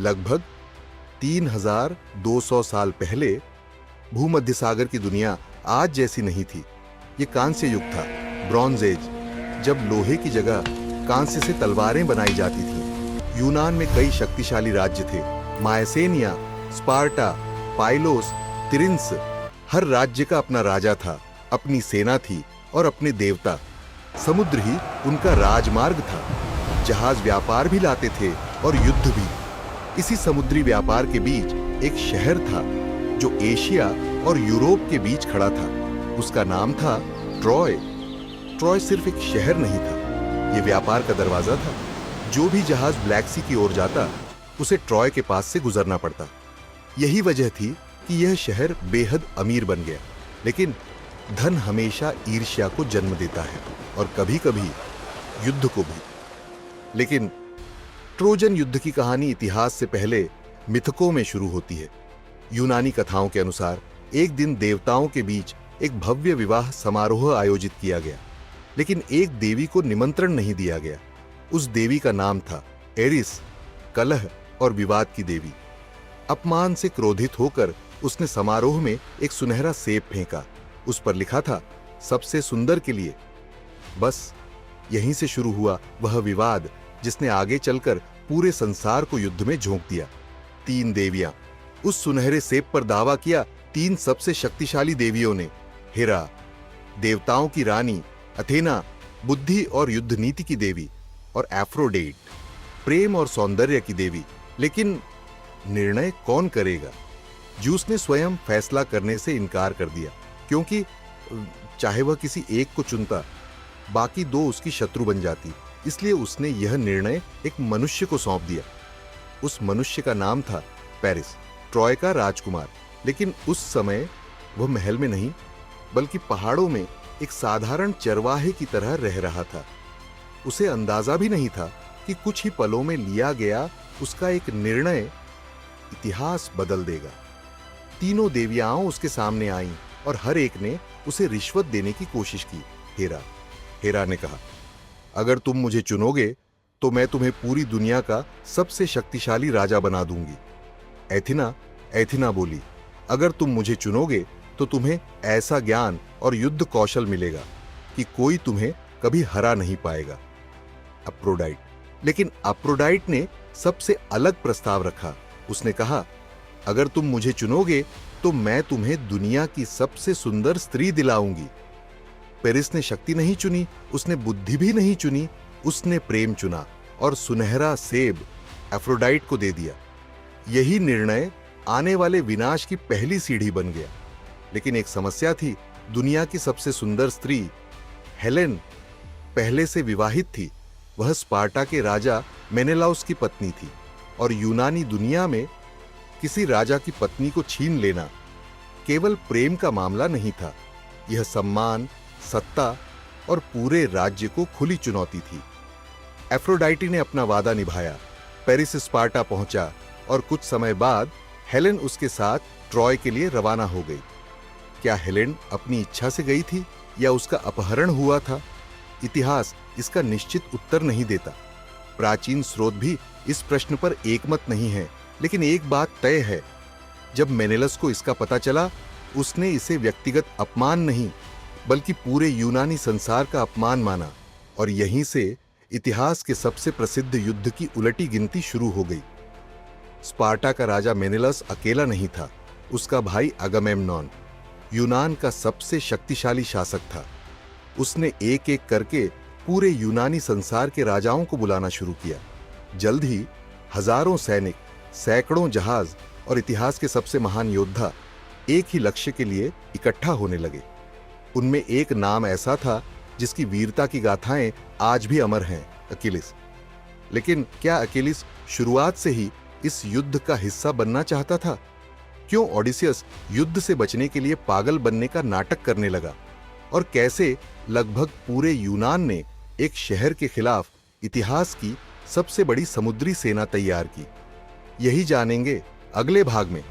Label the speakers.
Speaker 1: लगभग 3200 साल पहले भूमध्य सागर की दुनिया आज जैसी नहीं थी। ये कांस्य युग था, ब्रॉन्ज एज, जब लोहे की जगह कांस्य से तलवारें बनाई जाती थीं। यूनान में कई शक्तिशाली राज्य थे, मायसेनिया, स्पार्टा, पाइलोस, तिरिन्स। हर राज्य का अपना राजा था, अपनी सेना थी और अपने देवता। समुद्र ही उनका राजमार्ग था। जहाज व्यापार भी लाते थे और युद्ध भी। इसी समुद्री व्यापार के बीच एक शहर था जो एशिया और यूरोप के बीच खड़ा था। उसका नाम था ट्रॉय। ट्रॉय सिर्फ एक शहर नहीं था, यह व्यापार का दरवाजा था। जो भी जहाज ब्लैक सी की ओर जाता, उसे ट्रॉय के पास से गुजरना पड़ता। यही वजह थी कि यह शहर बेहद अमीर बन गया। लेकिन धन हमेशा ईर्ष्या को जन्म देता है और कभी-कभी युद्ध को भी। लेकिन ट्रोजन युद्ध की कहानी इतिहास से पहले मिथकों में शुरू होती है। यूनानी कथाओं के अनुसार एक दिन देवताओं के बीच एक भव्य विवाह समारोह आयोजित किया गया, लेकिन एक देवी को निमंत्रण नहीं दिया गया। उस देवी का नाम था एरिस, कलह और विवाद की देवी। अपमान से क्रोधित होकर उसने समारोह में एक सुनहरा सेब फेंका। उस पर लिखा था, सबसे सुंदर के लिए। बस यहीं से शुरू हुआ वह विवाद जिसने आगे चलकर पूरे संसार को युद्ध में झोंक दिया। 3 देवियां, उस सुनहरे सेब पर दावा किया 3 सबसे शक्तिशाली देवियों ने। हेरा, देवताओं की रानी, अथेना, बुद्धि और युद्ध नीति की देवी, और एफ्रोडेट, प्रेम और सौंदर्य की देवी। लेकिन निर्णय कौन करेगा? ज्यूस ने स्वयं फैसला करने से इनकार कर दिया, क्योंकि चाहे वह किसी एक को चुनता, बाकी 2 उसकी शत्रु बन जाती। इसलिए उसने यह निर्णय एक मनुष्य को सौंप दिया। उस मनुष्य का नाम था पेरिस, ट्रॉय का राजकुमार। लेकिन उस समय वह महल में नहीं, बल्कि पहाड़ों में एक साधारण चरवाहे की तरह रह रहा था। उसे अंदाजा भी नहीं था कि कुछ ही पलों में लिया गया उसका एक निर्णय इतिहास बदल देगा। 3 देवियां उसके सामने आईं और हर एक ने उसे रिश्वत देने की कोशिश की। हेरा ने कहा, अगर तुम मुझे चुनोगे तो मैं तुम्हें पूरी दुनिया का सबसे शक्तिशाली राजा बना दूंगी। एथिना बोली, अगर तुम मुझे चुनोगे तो तुम्हें ऐसा ज्ञान और युद्ध कौशल मिलेगा कि कोई तुम्हें कभी हरा नहीं पाएगा। लेकिन अप्रोडाइट ने सबसे अलग प्रस्ताव रखा। उसने कहा, अगर तुम मुझे चुनोगे तो मैं तुम्हें दुनिया की सबसे सुंदर स्त्री दिलाऊंगी। पेरिस ने शक्ति नहीं चुनी, उसने बुद्धि भी नहीं चुनी, उसने प्रेम चुना और सुनहरा सेब एफ्रोडाइट को दे दिया। यही निर्णय आने वाले विनाश की पहली सीढ़ी बन गया। लेकिन एक समस्या थी। दुनिया की सबसे सुंदर स्त्री हेलेन पहले से विवाहित थी। वह स्पार्टा के राजा मेनेलाउस की पत्नी थी, और यूनानी दुनिया में किसी राजा की पत्नी को छीन लेना केवल प्रेम का मामला नहीं था, यह सम्मान, सत्ता और पूरे राज्य को खुली चुनौती थी। एफ्रोडाइटी ने अपना वादा निभाया। पेरिस स्पार्टा पहुंचा और कुछ समय बाद हेलेन उसके साथ ट्रॉय के लिए रवाना हो गई। क्या हेलेन अपनी इच्छा से गई थी या उसका अपहरण हुआ था? इतिहास इसका निश्चित उत्तर नहीं देता। प्राचीन स्रोत भी इस प्रश्न पर एकमत नहीं है। लेकिन एक बात तय है, जब मेनेलस को इसका पता चला, उसने इसे व्यक्तिगत अपमान नहीं बल्कि पूरे यूनानी संसार का अपमान माना, और यहीं से इतिहास के सबसे प्रसिद्ध युद्ध की उलटी गिनती शुरू हो गई। स्पार्टा का राजा मेनेलस अकेला नहीं था, उसका भाई अगामेम्नॉन यूनान का सबसे शक्तिशाली शासक था। उसने एक एक करके पूरे यूनानी संसार के राजाओं को बुलाना शुरू किया। जल्द ही हजारों सैनिक, सैकड़ों जहाज और इतिहास के सबसे महान योद्धा एक ही लक्ष्य के लिए इकट्ठा होने लगे। उनमें एक नाम ऐसा था जिसकी वीरता की गाथाएं आज भी अमर हैं, अकिलिस। लेकिन क्या अकिलिस शुरुआत से ही इस युद्ध का हिस्सा बनना चाहता था? क्यों ओडिसियस युद्ध से बचने के लिए पागल बनने का नाटक करने लगा? और कैसे लगभग पूरे यूनान ने एक शहर के खिलाफ इतिहास की सबसे बड़ी समुद्री सेना तैयार की? यही जानेंगे अगले भाग में।